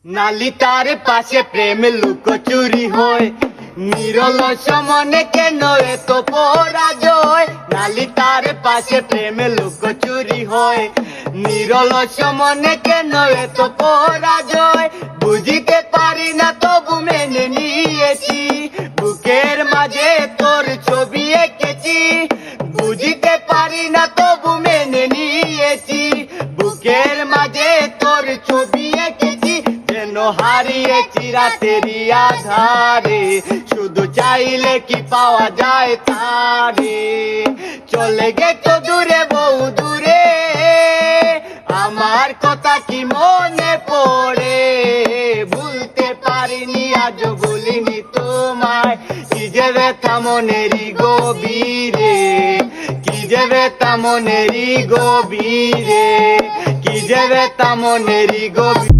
নালিতার পাশে প্রেম লুকোচুরি হয়, নিরলস মনে কেন এত পরাজয়। নালিতার পাশে প্রেম লুকোচুরি হয়, নিরলস মনে কেন এত পরাজয়। বুঝিতে পারি না তবু মেনে নিয়েছি, বুকের মাঝে তোর ছবি এঁকেছি। বুঝিতে পারি না তবু মেনে নিয়েছি, বুকের মাঝে তোর ছবি এঁকেছি। যেন হারিয়েছি রাতেরই আধারে, শুধু চাইলে কি পাওয়া যায় তারে। চলে গেছো দূরে বহু দূরে, আমার কথা কি মনে পড়ে। ভুলতে পারিনি আজও ভুলিনি তোমায়, কি যে ব্যথা মনেরই গভীরে, কি যে ব্যথা মনেরই গভীরে, কি যে ব্যথা মনেরই গভীরে।